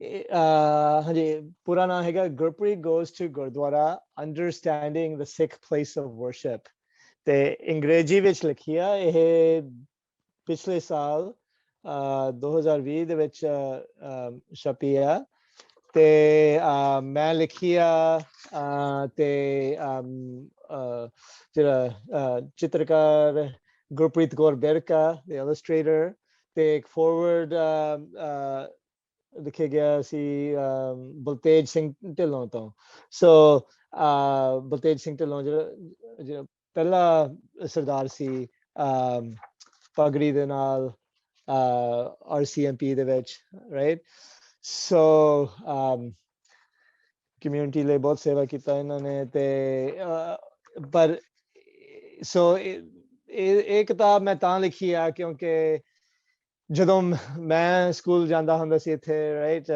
ਹਾਂਜੀ ਪੂਰਾ ਨਾਮ ਹੈਗਾ Gurpreet goes to Gurdwara understanding the Sikh place of worship ਤੇ ਅੰਗਰੇਜ਼ੀ ਵਿੱਚ ਲਿਖੀ ਆ ਇਹ ਪਿਛਲੇ ਸਾਲ 2020 ਦੇ ਵਿੱਚ ਛਪੀ ਆ ਤੇ ਮੈਂ ਲਿਖੀ ਆ ਤੇ ਜਿਹੜਾ ਚਿੱਤਰਕਾਰ ਗੁਰਪ੍ਰੀਤ ਕੌਰ ਬਿਰਕਾ the illustrator ਤੇ ਇੱਕ forward ਲਿਖਿਆ ਗਿਆ ਸੀ ਬਲਤੇਜ ਸਿੰਘ ਢਿੱਲੋਂ ਤੋਂ ਸੋ ਬਲਤੇਜ ਸਿੰਘ ਢਿੱਲੋਂ ਜਿਹੜਾ ਪਹਿਲਾ ਸਰਦਾਰ ਸੀ ਪਗੜੀ ਦੇ ਨਾਲ RCMP ਦੇ ਵਿੱਚ ਰਾਈਟ ਸੋ ਕਮਿਊਨਿਟੀ ਲਈ ਬਹੁਤ ਸੇਵਾ ਕੀਤਾ ਇਹਨਾਂ ਨੇ ਤੇ ਪਰ ਸੋ ਇਹ ਕਿਤਾਬ ਮੈਂ ਤਾਂ ਲਿਖੀ ਆ ਕਿਉਂਕਿ ਜਦੋਂ ਮੈਂ ਸਕੂਲ ਜਾਂਦਾ ਹੁੰਦਾ ਸੀ ਇੱਥੇ ਰਾਈਟ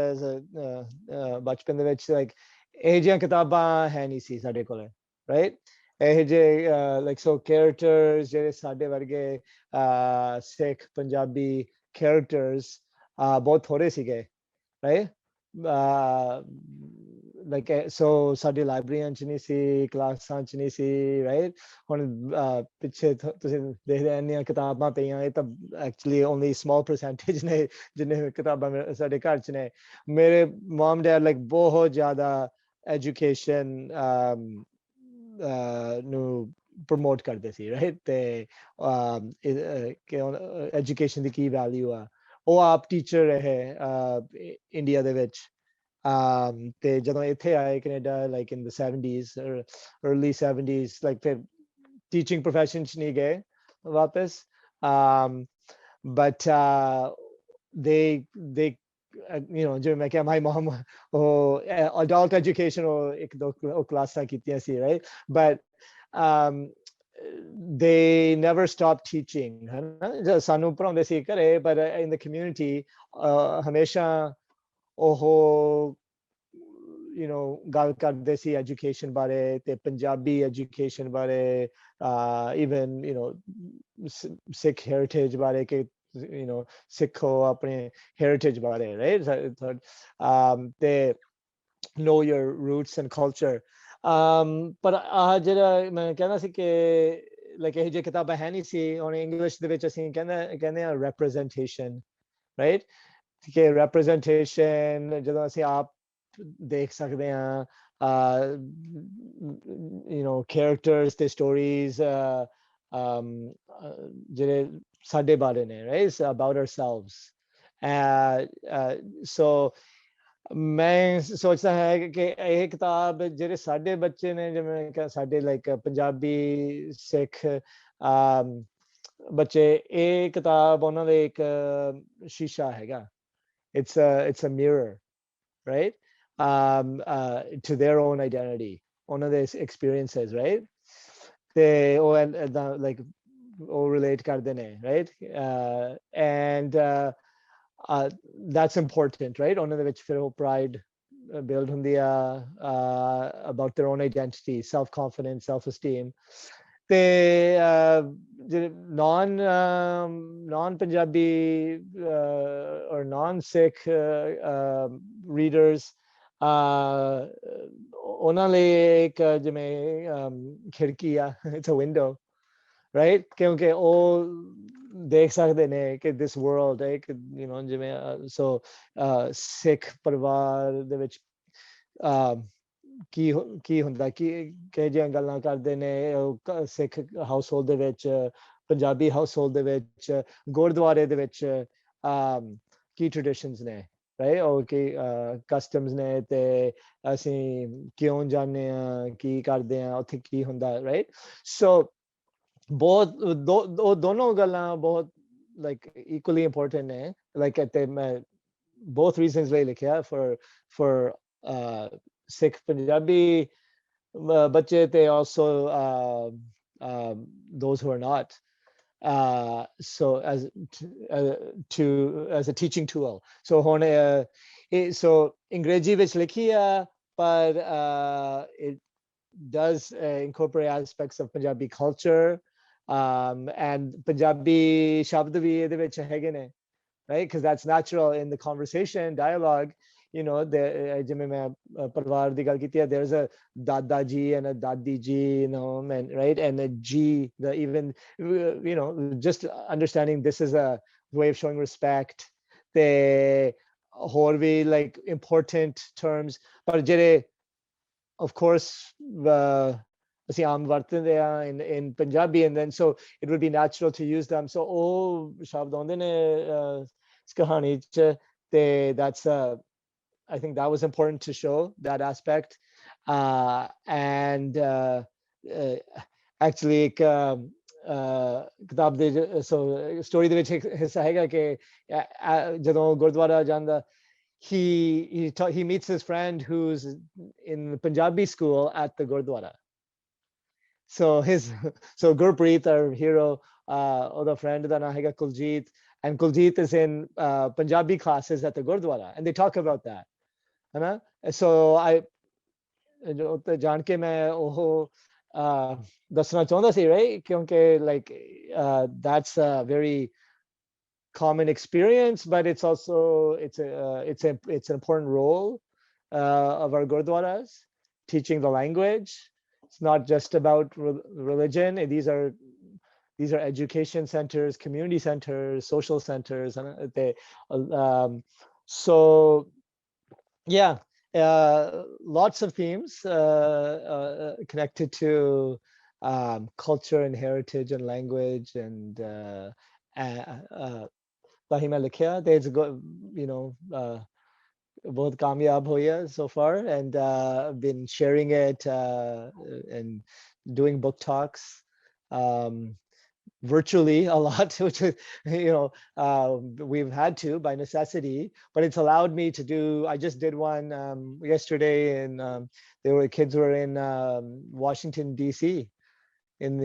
ਬਚਪਨ ਦੇ ਵਿੱਚ ਲਾਈਕ ਇਹ ਜਿਹੀਆਂ ਕਿਤਾਬਾਂ ਹੈ ਨਹੀਂ ਸੀ ਸਾਡੇ ਕੋਲ ਰਾਈਟ ਇਹ ਜਿਹੇ ਲਾਈਕ ਸੋ ਕੈਰੈਕਟਰਸ ਜਿਹੜੇ ਸਾਡੇ ਵਰਗੇ ਸਿੱਖ ਪੰਜਾਬੀ ਕੈਰੈਕਟਰਸ ਬਹੁਤ ਥੋੜੇ ਸੀਗੇ ਰਾਈਟ ਲਾਈਕ ਸੋ ਸਾਡੀ ਲਾਇਬ੍ਰੇਰੀਆਂ ਚ ਨਹੀਂ ਸੀ ਕਲਾਸਾਂ ਚ ਨਹੀਂ ਸੀ ਰਾਈਟ ਹੁਣ ਪਿੱਛੇ ਤੁਸੀਂ ਦੇਖਦੇ ਇੰਨੀਆਂ ਕਿਤਾਬਾਂ ਪਈਆਂ ਇਹ ਤਾਂ ਐਕਚੁਅਲੀ ਓਨਲੀ ਸਮਾਲ ਪਰਸੈਂਟੇਜ ਨੇ ਜਿੰਨੇ ਕਿਤਾਬਾਂ ਸਾਡੇ ਘਰ ਚ ਨੇ ਮੇਰੇ ਮਮ ਡੈਡ ਲਾਈਕ ਬਹੁਤ ਜ਼ਿਆਦਾ ਐਜੂਕੇਸ਼ਨ ਨੂੰ ਪ੍ਰਮੋਟ ਕਰਦੇ ਸੀ ਰਾਈਟ ਤੇ ਐਜੂਕੇਸ਼ਨ ਦੀ ਕੀ ਵੈਲਿਊ ਆ ਉਹ ਆਪ ਟੀਚਰ ਰਹੇ ਇੰਡੀਆ ਦੇ ਵਿੱਚ ਤੇ ਜਦੋਂ ਇੱਥੇ ਆਏ Canada like in the 70s early 70s like ਫਿਰ ਟੀਚਿੰਗ profession ਚ ਨਹੀਂ ਗਏ ਵਾਪਸ but they you know ਜਿਵੇਂ ਮੈਂ ਕਿਹਾ my mom ਉਹ adult education ਉਹ ਇੱਕ ਦੋ ਕਲਾਸਾਂ ਕੀਤੀਆਂ ਸੀ right but they never stopped teaching ਹੈ ਸਾਨੂੰ ਪੜ੍ਹਾਉਂਦੇ ਸੀ ਘਰੇ but in the community ਹਮੇਸ਼ਾ ਉਹ you know ਗੱਲ ਕਰਦੇ ਸੀ ਐਜੂਕੇਸ਼ਨ ਬਾਰੇ ਤੇ ਪੰਜਾਬੀ ਐਜੂਕੇਸ਼ਨ ਬਾਰੇ even you know Sikh heritage ਬਾਰੇ ਕਿ you know ਸਿੱਖੋ ਆਪਣੇ ਹੈਰੀਟੇਜ ਬਾਰੇ right ਤੇ know your roots and culture ਪਰ ਜਿਹੜਾ ਮੈਂ ਕਹਿੰਦਾ ਸੀ ਕਿ ਲਾਈਕ ਇਹ ਜਿਹੀ ਕਿਤਾਬਾਂ ਹੈ ਨਹੀਂ ਸੀ ਹੁਣ ਇੰਗਲਿਸ਼ ਦੇ ਵਿੱਚ ਅਸੀਂ ਕਹਿੰਦੇ ਆ representation right ਕਿ representation ਜਦੋਂ ਅਸੀਂ ਆਪ ਦੇਖ ਸਕਦੇ ਹਾਂ you know characters ਤੇ stories ਜਿਹੜੇ ਸਾਡੇ ਬਾਰੇ ਨੇ right about ourselves so ਮੈਂ ਸੋਚਦਾ ਹੈ ਕਿ ਇਹ ਕਿਤਾਬ ਜਿਹੜੇ ਸਾਡੇ ਬੱਚੇ ਨੇ ਜਿਵੇਂ ਕਿ ਸਾਡੇ ਲਾਈਕ ਪੰਜਾਬੀ ਸਿੱਖ ਬੱਚੇ ਇਹ ਕਿਤਾਬ ਉਹਨਾਂ ਦੇ ਇੱਕ ਸ਼ੀਸ਼ਾ ਹੈਗਾ it's a mirror right to their own identity ਉਹਨਾਂ ਦੇ experiences right ਤੇ ਉਹ like ਉਹ relate ਕਰਦੇ ਨੇ right and that's important right ਉਹਨਾਂ ਦੇ ਵਿੱਚ ਫਿਰ ਉਹ pride build ਹੁੰਦੀ ਆ about their own identity self confidence self esteem ਤੇ non Punjabi or non Sikh readers ਉਹਨਾਂ ਲਈ ਇੱਕ ਜਿਵੇਂ ਖਿੜਕੀ ਆ it's a window right ਕਿਉਂਕਿ ਉਹ ਦੇਖ ਸਕਦੇ ਨੇ ਕਿ this world ਹੈ ਕਿ you know ਜਿਵੇਂ so ਸਿੱਖ ਪਰਿਵਾਰ ਦੇ ਵਿੱਚ ਕੀ ਹੁੰਦਾ ਕਿ ਜਿਹੀਆਂ ਗੱਲਾਂ ਕਰਦੇ ਨੇ ਸਿੱਖ ਹਾਊਸਹੋਲਡ ਦੇ ਵਿੱਚ ਪੰਜਾਬੀ ਹਾਊਸਹੋਲਡ ਦੇ ਵਿੱਚ ਗੁਰਦੁਆਰੇ ਦੇ ਵਿੱਚ ਕੀ ਟ੍ਰੈਡੀਸ਼ਨਸ ਨੇ ਰਾਈਟ ਉਹ ਕੀ ਕਸਟਮਸ ਨੇ ਤੇ ਅਸੀਂ ਕਿਉਂ ਜਾਂਦੇ ਆ ਕੀ ਕਰਦੇ ਆ ਉੱਥੇ ਕੀ ਹੁੰਦਾ ਰਾਈਟ ਸੋ ਬਹੁਤ ਉਹ ਦੋਨੋਂ ਗੱਲਾਂ ਬਹੁਤ ਲਾਈਕ ਇਕੁਅਲੀ ਇੰਪੋਰਟੈਂਟ ਨੇ ਲਾਈਕ ਤੇ ਮੈਂ both reasons ਲਈ ਲਿਖਿਆ for Sikh Punjabi ਬੱਚੇ ਤੇ also those who are not so as a teaching tool so ਹੁਣ so ਅੰਗਰੇਜ਼ੀ ਵਿੱਚ ਲਿਖੀ ਆ ਪਰ it does incorporate aspects of Punjabi culture and Punjabi ਸ਼ਬਦ ਵੀ ਇਹਦੇ ਵਿੱਚ ਹੈਗੇ ਨੇ right because that's natural in the conversation dialogue you know, ਜਿਵੇਂ ਮੈਂ ਪਰਿਵਾਰ ਦੀ ਗੱਲ ਕੀਤੀ ਹੈ, there's a dada ji and a dadi ji, you know, and right, and a g, the even, you know, just understanding this is a way of showing respect. The ਹੋਰ ਵੀ like important terms, ਪਰ ਜਿਹੜੇ of course ਅਸੀਂ ਆਮ ਵਰਤਦੇ ਆ in Punjabi, and then so it would be natural to use them. So ਉਹ ਸ਼ਬਦ ਆਉਂਦੇ ਨੇ ਇਸ ਕਹਾਣੀ ਚ, ਤੇ that's I think that was important to show that aspect. And actually ਇੱਕ ਕਿਤਾਬ ਦੇ so story ਦੇ ਵਿੱਚ ਇੱਕ ਹਿੱਸਾ ਹੈਗਾ ਕਿ ਜਦੋਂ ਗੁਰਦੁਆਰਾ ਜਾਂਦਾ, he meets his friend who's in the Punjabi school at the Gurdwara. So Gurpreet, our hero, the friend da naam hega Kuljit, and Kuljit is in Punjabi classes at the Gurdwara, and they talk about that, है ना? So I ਜਾਣ ਕੇ ਮੈਂ ਉਹ ਦੱਸਣਾ ਚਾਹੁੰਦਾ ਸੀ, right? ਕਿਉਂਕਿ like that's a very common experience, but it's also it's an important role of our gurdwaras, teaching the language. It's not just about religion. These are education centers, community centers, social centers, and they so yeah, lots of themes connected to culture and heritage and language, and Bahima Likhya, there's you know, both kamyab hoya so far, and been sharing it and doing book talks virtually a lot, which is, you know, we've had to by necessity, but it's allowed me to do, I just did one yesterday, and there were kids who were in Washington DC in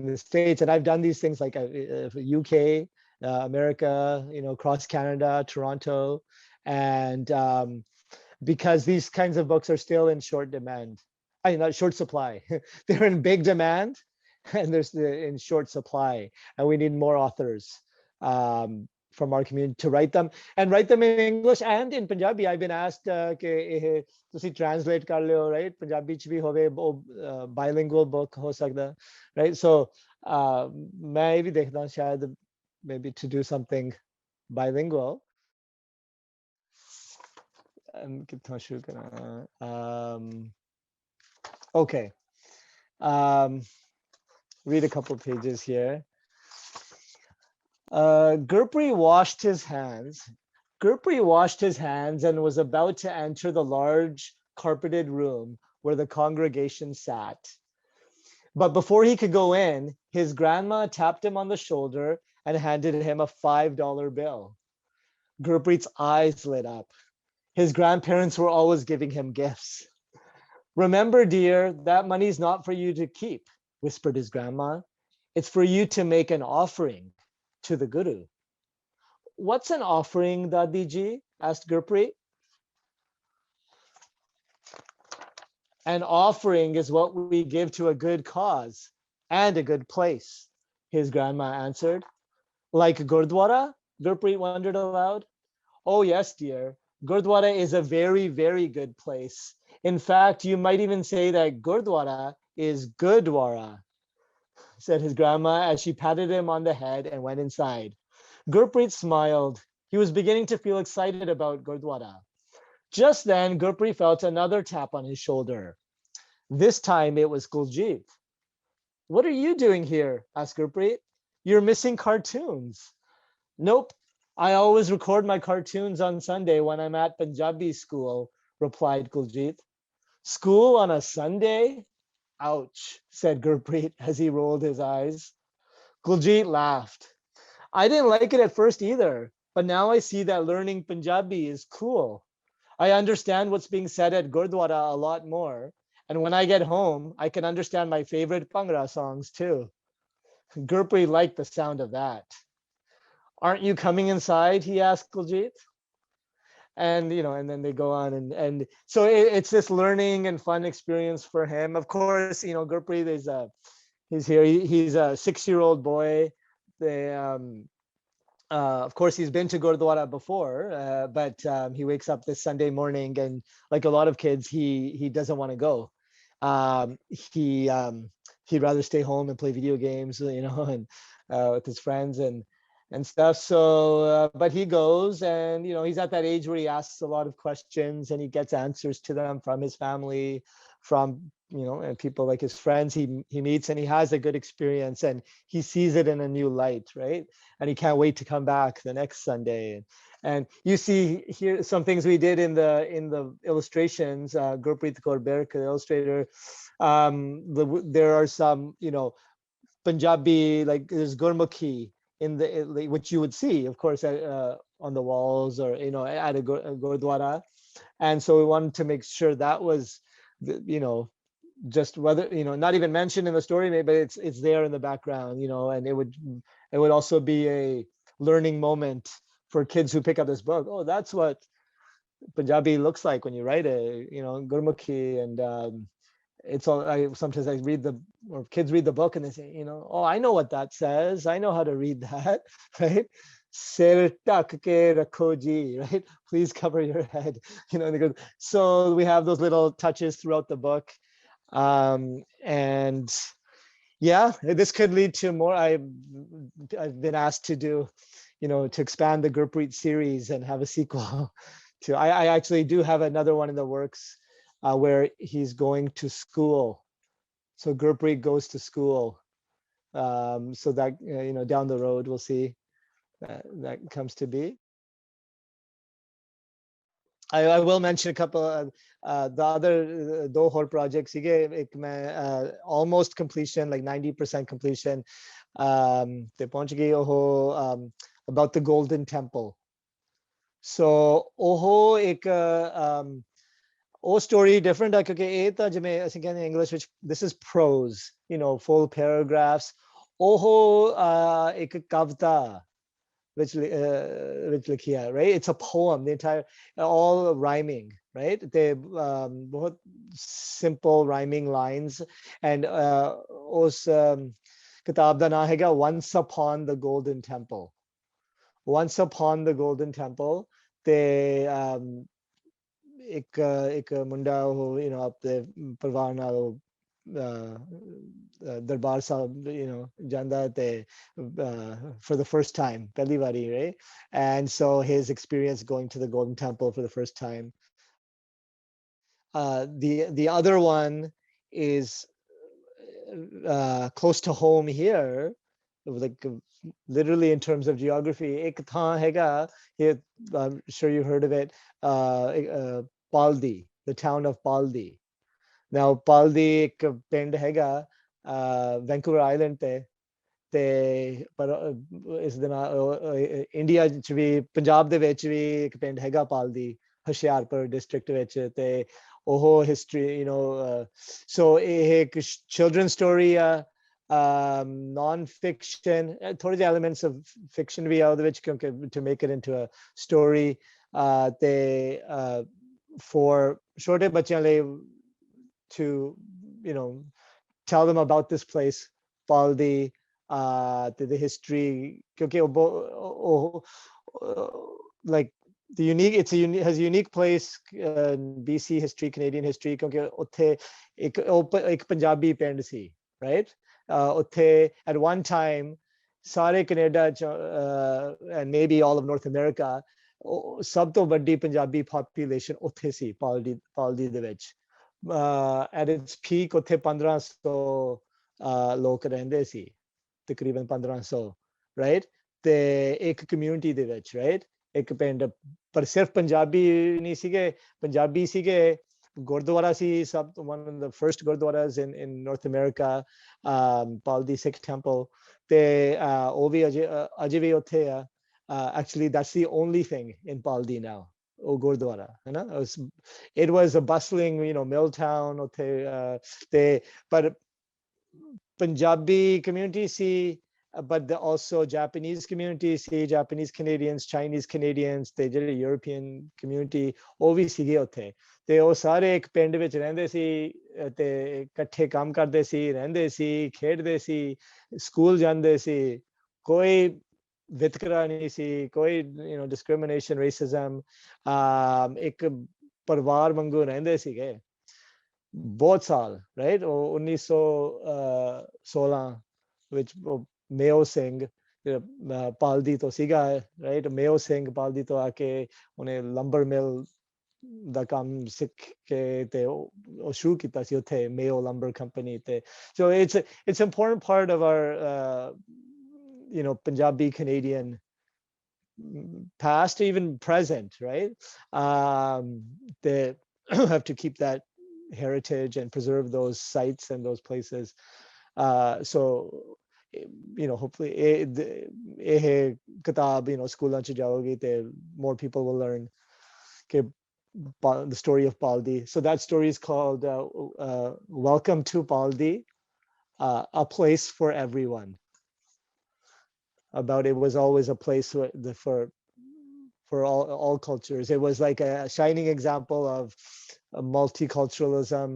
the States, and I've done these things like UK, America, you know, across Canada, Toronto, and because these kinds of books are still in short demand, I mean, not short supply. They're in big demand, and there's in short supply, and we need more authors from our community to write them in English and in Punjabi. I've been asked ਕਿ ਇਹ ਤੁਸੀਂ translate ਕਰ ਲਿਓ, right? Punjabi ਚ ਵੀ ਹੋਵੇ, bilingual book ਹੋ ਸਕਦਾ, right? So ਮੈਂ ਇਹ ਵੀ ਦੇਖਦਾ ਸ਼ਾਇਦ maybe to do something bilingual. ਕਿੱਥੋਂ ਸ਼ੁਰੂ ਕਰਾਂ? Okay. Read a couple pages here. Gurpreet washed his hands. Gurpreet washed his hands and was about to enter the large carpeted room where the congregation sat. But before he could go in, his grandma tapped him on the shoulder and handed him a $5 bill. Gurpreet's eyes lit up. His grandparents were always giving him gifts. Remember, dear, that money's not for you to keep, whispered his grandma. It's for you to make an offering to the Guru. What's an offering, Dadiji? Asked Gurpreet. An offering is what we give to a good cause and a good place, his grandma answered. Like Gurdwara? Gurpreet wondered aloud. Oh, yes, dear. Gurdwara is a very, very good place. In fact, you might even say that Gurdwara is Gurdwara, said his grandma as she patted him on the head and went inside. Gurpreet smiled. He was beginning to feel excited about Gurdwara. Just then, Gurpreet felt another tap on his shoulder. This time it was Kuljit. What are you doing here? Asked Gurpreet. You're missing cartoons. Nope. I always record my cartoons on Sunday when I'm at Punjabi school, replied Kuljit. School on a Sunday? Ouch, said Gurpreet as he rolled his eyes. Kuljit laughed. I didn't like it at first either, but now I see that learning Punjabi is cool. I understand what's being said at Gurdwara a lot more, and when I get home, I can understand my favorite Bhangra songs too. Gurpreet liked the sound of that. Aren't you coming inside? He asked Kuljit. And, you know, and then they go on, and so it's this learning and fun experience for him. Of course, you know, Gurpreet he's here. He's a 6-year-old boy. of course, he's been to Gurdwara before, but he wakes up this Sunday morning, and like a lot of kids, he doesn't want to go. Um, he he'd rather stay home and play video games, and with his friends and stuff. So, but he goes, and he's at that age where he asks a lot of questions, and he gets answers to them from his family, from and people like his friends he meets, and he has a good experience, and he sees it in a new light, right? And he can't wait to come back the next Sunday. And you see here some things we did in the illustrations. Gurpreet Kaur Berk, the illustrator, there are some Punjabi, like there's Gurmukhi which you would see, of course, on the walls, or at a Gurdwara. And so we wanted to make sure that was just whether not even mentioned in the story, maybe, but it's there in the background, and it would also be a learning moment for kids who pick up this book. Oh, that's what Punjabi looks like when you write it, Gurmukhi. And it's all, sometimes I read or kids read the book and they say, oh, I know what that says, I know how to read that. Right? Sir tak ke rakho ji, right? Please cover your head. So we have those little touches throughout the book. And yeah, this could lead to more. I've been asked to do, to expand the Gurpreet series and have a sequel to. I actually do have another one in the works, where he's going to school. So Gurpreet goes to school. So that down the road we'll see that comes to be. I will mention a couple of the other two whole projects. Almost completion, like 90% completion. About the Golden Temple. So story different in English, which this is prose, full paragraphs. Ek kavta, which likhiya, right? It's a poem, the entire, all rhyming, right? They बहुत simple rhyming lines. And us kitab da naam hai Once Upon the Golden Temple. Once Upon the Golden Temple. They एक मुंडा हो अपने परिवार नाल दरबार साहब ਜਾਂਦਾ ਤੇ for the first time, ਪਹਿਲੀ ਵਾਰੀ, right? And so his experience going to the Golden Temple for the first time. The other one is close to home here, like literally in terms of geography. Ek thaan hega, I'm sure you heard of it, Paldi, the town of Paldi. Now Paldi ek pind hega Vancouver Island te par is the India ch vi Punjab de vich vi ek pind hega Paldi, Hoshiarpur district vich te oho history, so ek children's story, non-fiction, thode elements of fiction vi aud vich to make it into a story. They for छोटे बच्चों ले to tell them about this place, Paldi, the history, like the unique, has a unique place, BC history, Canadian history, क्योंकि एक पंजाबी पिंड सी, right? At one time, सारे Canada and maybe all of North America, ਸਭ ਤੋਂ ਵੱਡੀ Punjabi population ਉੱਥੇ ਸੀ, ਪਾਲਦੀ ਦੇ ਵਿੱਚ. At its peak ਉੱਥੇ 1500 ਲੋਕ ਰਹਿੰਦੇ ਸੀ, ਤਕਰੀਬਨ 1500, right? ਤੇ ਇੱਕ community ਦੇ ਵਿੱਚ, right? ਇੱਕ ਪਿੰਡ, ਪਰ ਸਿਰਫ ਪੰਜਾਬੀ ਨਹੀਂ ਸੀਗੇ, ਪੰਜਾਬੀ ਸੀਗੇ, ਗੁਰਦੁਆਰਾ ਸੀ, ਸਭ ਤੋਂ one of the first ਗੁਰਦੁਆਰਾs in North America, Paldi Sikh Temple, ਤੇ ਉਹ ਵੀ ਅਜੇ ਵੀ ਉੱਥੇ ਆ. Actually, that's the only thing in Paldi now. Gurdwara, it was a bustling, mill town. But Punjabi community see, but also Japanese community see, Japanese Canadians, Chinese Canadians, they did a European community. ਉਹ ਵੀ ਸੀਗੇ ਉੱਥੇ, ਤੇ ਉਹ ਸਾਰੇ ਇੱਕ ਪਿੰਡ ਵਿੱਚ ਰਹਿੰਦੇ ਸੀ, ਤੇ ਇਕੱਠੇ ਕੰਮ ਕਰਦੇ ਸੀ, ਰਹਿੰਦੇ ਸੀ, ਖੇਡਦੇ ਸੀ, ਸਕੂਲ ਜਾਂਦੇ ਸੀ, ਕੋਈ ਵਿਤਕਰਾ ਨਹੀਂ ਸੀ, ਕੋਈ discrimination, racism, ਇੱਕ ਪਰਿਵਾਰ ਵਾਂਗੂ ਰਹਿੰਦੇ ਸੀਗੇ ਬਹੁਤ ਸਾਲ, right? ਉਹ 1916 ਵਿੱਚ ਮੇਓ ਸਿੰਘ ਪਾਲਦੀ ਤੋਂ ਸੀਗਾ, right? ਮੇਓ ਸਿੰਘ ਪਾਲਦੀ ਤੋਂ ਆ ਕੇ ਉਹਨੇ ਲੰਬਰ ਮਿਲ ਦਾ ਕੰਮ ਸਿੱਖ ਕੇ ਤੇ ਉਹ ਸ਼ੁਰੂ ਕੀਤਾ ਸੀ ਉੱਥੇ ਮੇਓ ਲੰਬਰ ਕੰਪਨੀ ਤੇ so it's important part of our Punjabi Canadian past, even present, right? They have to keep that heritage and preserve those sites and those places. So hopefully eh kitab schools ch jaogi te more people will learn the story of Baldi. So that story is called Welcome to Baldi, a place for everyone. About it was always a place for all cultures. It was like a shining example of multiculturalism,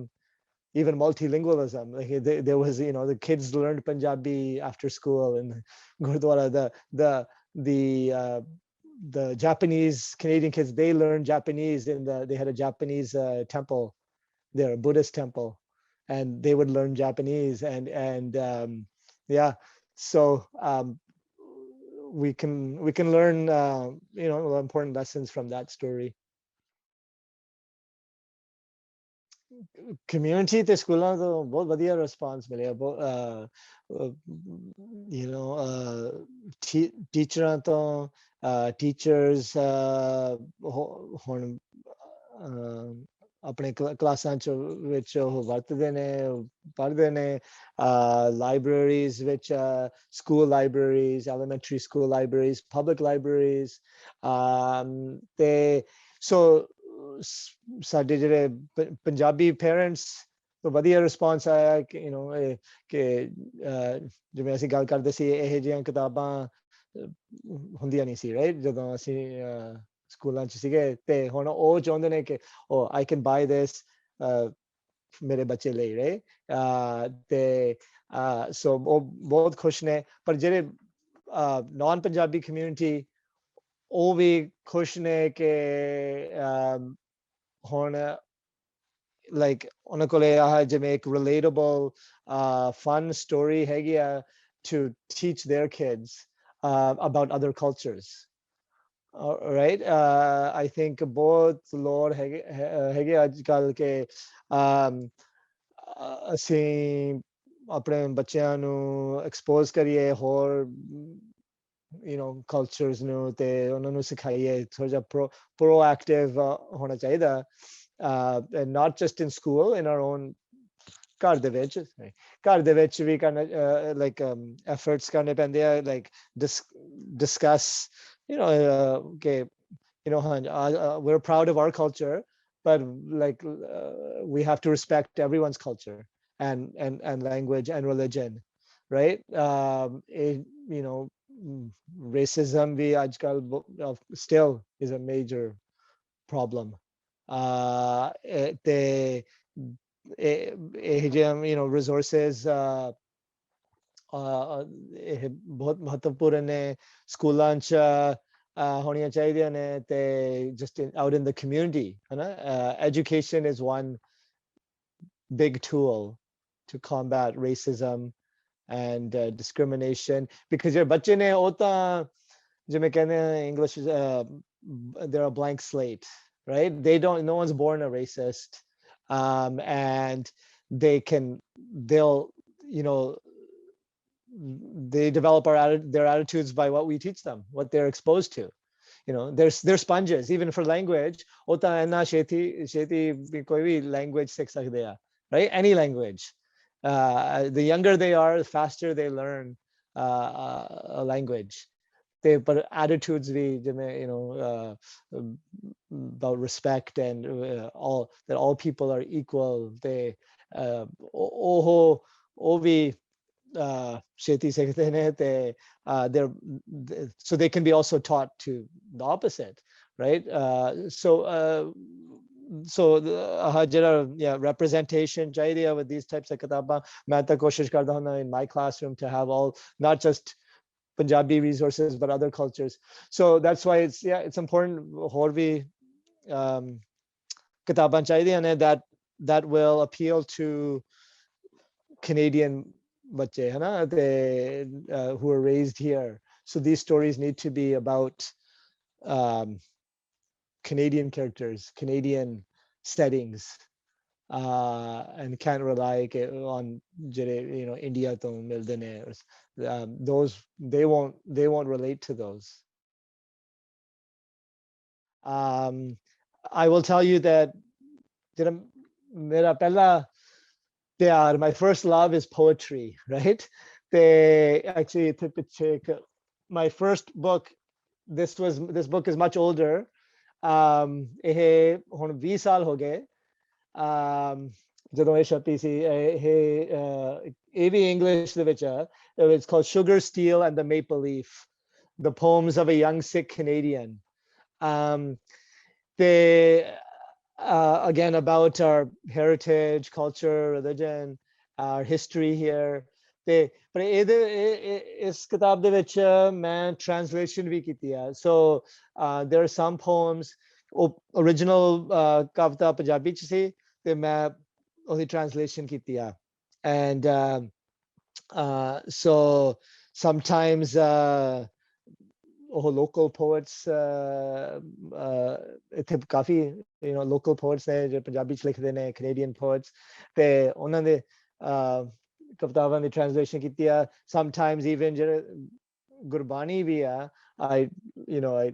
even multilingualism. Like there was, the kids learned Punjabi after school in Gurdwara. The Japanese Canadian kids, they learned Japanese they had a Japanese temple there, a Buddhist temple, and they would learn Japanese and yeah. So we can learn important lessons from that story. Community ਤੇ ਸਕੂਲਾਂ ਤੋਂ ਬਹੁਤ ਵਧੀਆ response ਮਿਲਿਆ, ਟੀਚਰਾਂ ਤੋਂ teachers ਹੁਣ ਆਪਣੇ ਕਲਾਸਾਂ ਚ ਵਿੱਚ ਉਹ ਵਰਤਦੇ ਨੇ, ਪੜ੍ਹਦੇ ਨੇ, libraries ਵਿੱਚ school libraries, elementary school libraries, public libraries, ਤੇ so ਸਾਡੇ ਜਿਹੜੇ ਪੰਜਾਬੀ ਪੇਰੈਂਟਸ ਤੋਂ ਵਧੀਆ ਰਿਸਪਾਂਸ ਆਇਆ ਕਿ ਜਿਵੇਂ ਅਸੀਂ ਗੱਲ ਕਰਦੇ ਸੀ ਇਹ ਜਿਹੀਆਂ ਕਿਤਾਬਾਂ ਹੁੰਦੀਆਂ ਨਹੀਂ ਸੀ, ਰਾਈਟ? ਜਦੋਂ ਅਸੀਂ ਸਕੂਲਾਂ ਚ ਸੀਗੇ ਤੇ ਹੁਣ ਉਹ ਚਾਹੁੰਦੇ ਨੇ ਕਿ I can buy this ਮੇਰੇ ਬੱਚੇ ਲਈ, ਰਾਈਟ? ਤੇ ਸੋ ਉਹ ਬਹੁਤ ਖੁਸ਼ ਨੇ। ਪਰ ਜਿਹੜੇ ਨਾਨ ਪੰਜਾਬੀ ਕਮਿਊਨਿਟੀ ਉਹ ਵੀ ਖੁਸ਼ ਨੇ ਕਿ ਹੁਣ ਲਾਈਕ ਉਹਨਾਂ ਕੋਲੇ ਆਹ ਜਿਵੇਂ ਇੱਕ relatable fun story ਹੈਗੀ ਆ to teach their kids about other cultures. Right? I think ਬਹੁਤ ਲੋੜ ਹੈਗੇ ਅੱਜ ਕੱਲ੍ਹ ਕਿ ਅਸੀਂ ਆਪਣੇ ਬੱਚਿਆਂ ਨੂੰ expose ਕਰੀਏ ਹੋਰ cultures ਨੂੰ ਤੇ ਉਹਨਾਂ ਨੂੰ ਸਿਖਾਈਏ, ਥੋੜਾ ਜਿਹਾ proactive ਹੋਣਾ ਚਾਹੀਦਾ, and not just in school, in our own ਘਰ ਦੇ ਵਿੱਚ ਵੀ ਕਰਨਾ, like efforts ਕਰਨੇ ਪੈਂਦੇ ਆ, like discuss okay, we're proud of our culture, but like we have to respect everyone's culture and language and religion, right? Racism भी आजकल still is a major problem. Resources बहुत महत्वपूर्ण ने स्कूलां च होनियां चाहिदियां ने ते just out in the community, है ना? Education is one big tool to combat racism and discrimination, because your बच्चे ने होता जिमें कहते हैं English is they're a blank slate, right? No one's born a racist, and they'll they develop their attitudes by what we teach them, what they're exposed to. They're sponges even for language. Hota hai na sheti koi bhi language sikh sakde hai, right? Any language. The younger they are, the faster they learn a language. But attitudes bhi, about respect and that all people are equal. They so they can be also taught to the opposite, right? So representation with these types of kitabah, main ta koshish karda hu in my classroom to have all, not just Punjabi resources, but other cultures. So that's why it's important. ਹੋਰ ਵੀ ਕਿਤਾਬਾਂ ਚਾਹੀਦੀਆਂ ਨੇ that will appeal to Canadian ਬੱਚੇ ਹੈ ਨਾ who are raised here. So these stories need to be about Canadian characters, Canadian settings, and can't rely on India to milde ne. Those they won't relate to those. I will tell you that mera pehla pyar, my first love is poetry, right? Actually, my first book, this book is much older. ਇਹ ਹੁਣ 20 ਸਾਲ ਹੋ ਗਏ ਜਦੋਂ ਇਹ ਛਪੀ ਸੀ ਇਹ ਵੀ English ਦੇ ਵਿੱਚ ਆ it's called Sugar, Steel and the Maple Leaf, the poems of a young Sikh Canadian. They again about our heritage, culture, religion, our history here. ਪਰ ਇਸ ਕਿਤਾਬ ਦੇ ਵਿੱਚ ਮੈਂ translation ਵੀ ਕੀਤੀ ਆ. So there are some poems original ਕਵਿਤਾ ਪੰਜਾਬੀ ਚ ਸੀ ਤੇ ਮੈਂ ਉਹਦੀ translation ਕੀਤੀ ਆ. And so sometimes local poets ਇੱਥੇ ਕਾਫੀ local poets ਨੇ ਜੋ ਪੰਜਾਬੀ ਚ ਲਿਖਦੇ ਨੇ, Canadian poets, ਤੇ ਉਹਨਾਂ ਦੇ ਕਵਿਤਾਵਾਂ ਦੀ translation ਕੀਤੀ ਆ. Sometimes even ਜਿਹੜੇ ਗੁਰਬਾਣੀ ਵੀ ਆ, I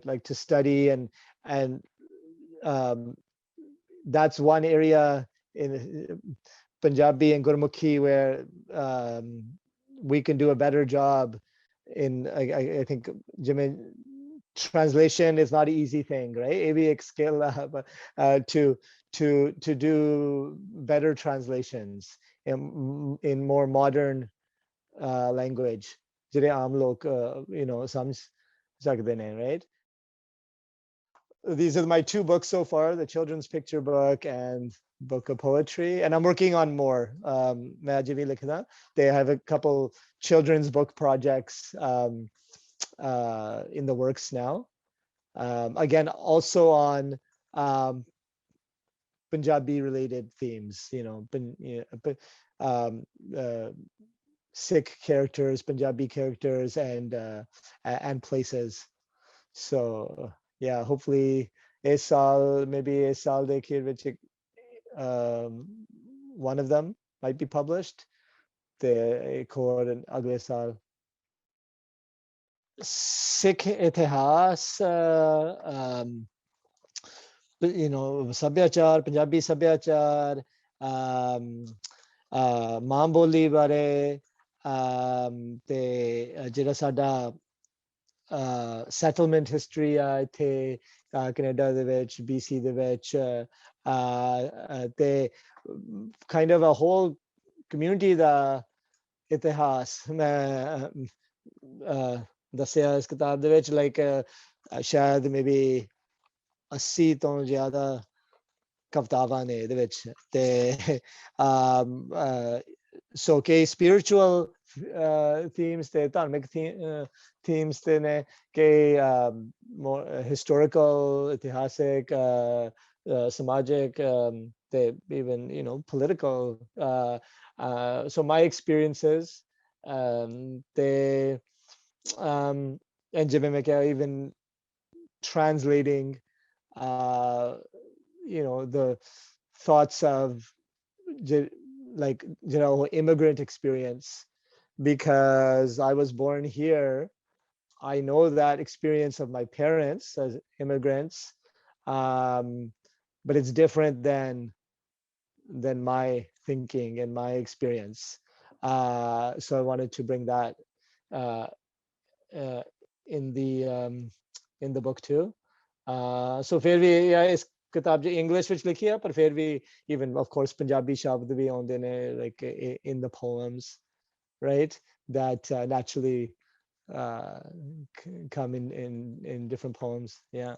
like to study and that's one area in Punjabi and Gurmukhi where we can do a better job in. I think translation is not an easy thing, right? AVX skill to do better translations in more modern language. ਜਿਹੜੇ ਆਮ ਲੋਕ ਸਮਝ ਸਕਦੇ ਨੇ, right? These are my two books so far, the children's picture book and book of poetry, and I'm working on more. मैं अजे भी लिखदा. They have a couple children's book projects in the works now. Again, also on Punjabi related themes, Sikh characters, Punjabi characters, and places. So yeah, hopefully maybe is saal which one of them might be published. The Ekor and agle saal. Sikh itihas, sabhyachar, Punjabi sabhyachar, ਮਾਂ ਬੋਲੀ ਬਾਰੇ ਤੇ ਜਿਹੜਾ ਸਾਡਾ settlement history ਆ ਇੱਥੇ Canada ਦੇ ਵਿੱਚ, BC ਦੇ ਵਿੱਚ, ਤੇ kind of a whole community ਦਾ ਇਤਿਹਾਸ ਮੈਂ ਦੱਸਿਆ ਇਸ ਕਿਤਾਬ ਦੇ ਵਿੱਚ, like ਸ਼ਾਇਦ maybe 80 ਤੋਂ ਜ਼ਿਆਦਾ ਕਵਿਤਾਵਾਂ ਨੇ ਇਹਦੇ ਵਿੱਚ, ਤੇ so ਕਿ spiritual themes ਤੇ ਧਾਰਮਿਕ themes ਤੇ ਨੇ, ਕਿ more historical, ਇਤਿਹਾਸਿਕ, samajic, even political, so my experiences, they and even translating the thoughts of like immigrant experience, because I was born here. I know that experience of my parents as immigrants, but it's different than my thinking and my experience. So I wanted to bring that in the book too. So फिर भी इस किताब जो English ਵਿੱਚ ਲਿਖੀ ਆ, ਪਰ ਫਿਰ ਵੀ even of course Punjabi ਸ਼ਬਦ ਵੀ ਆਉਂਦੇ ਨੇ, like in the poems, right, that naturally come in different poems. Yeah.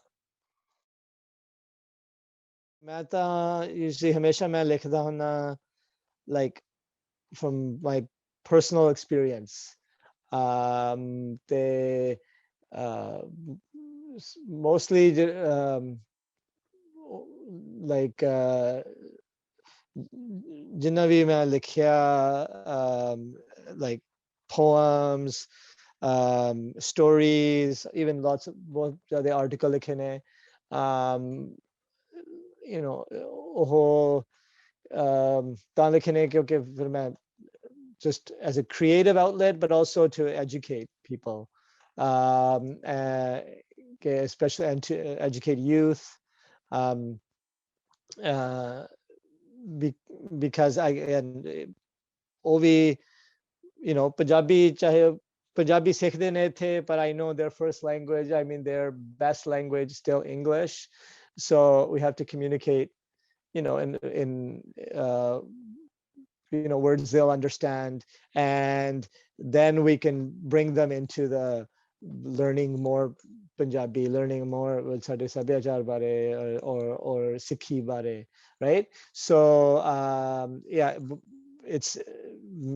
मैं ਤਾਂ usually ਹਮੇਸ਼ਾ ਮੈਂ ਲਿਖਦਾ ਹੁੰਦਾ like from my personal experience. They mostly like जिन्ना भी मैं लिखिया like poems, stories, even lots of बहुत ज़्यादा article लिखे ने, you know, वो तां लिखे ने क्योंकि फिर मैं just as a creative outlet, but also to educate people, especially and to educate youth, um, uh, because I and Ovi, you know, Punjabi sikhde ne the, but I know their first language, I mean their best language still English, so we have to communicate, you know, in you know, words they'll understand, and then we can bring them into the learning more Punjabi, learning more sade sabhyachar bare or Sikhi bare, right? So yeah, it's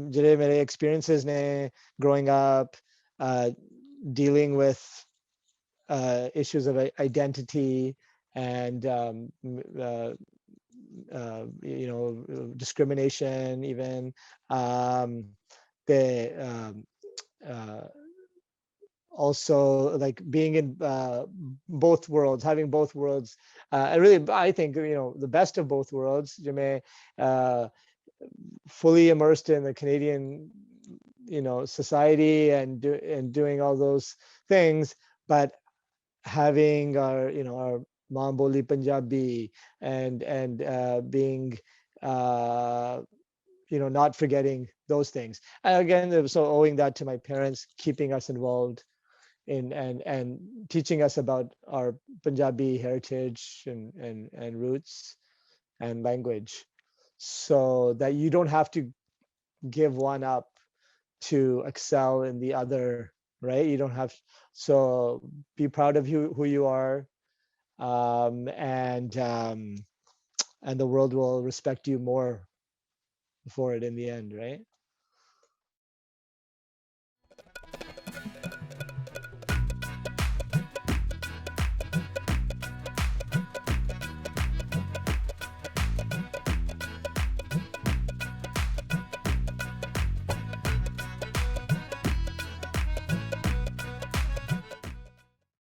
ਜਿਹੜੇ ਮੇਰੇ experiences ਨੇ growing up, dealing with issues of identity and you know, discrimination even, the also like being in both worlds, having both worlds. I think, you know, the best of both worlds. Fully immersed in the Canadian, you know, society and doing all those things, but having our, you know, our Mamboli Punjabi and being you know, not forgetting those things. And again, so owing that to my parents keeping us involved in and teaching us about our Punjabi heritage and roots and language, so that you don't have to give one up to excel in the other, right? You don't have, so be proud of who you are, and the world will respect you more for it in the end, right?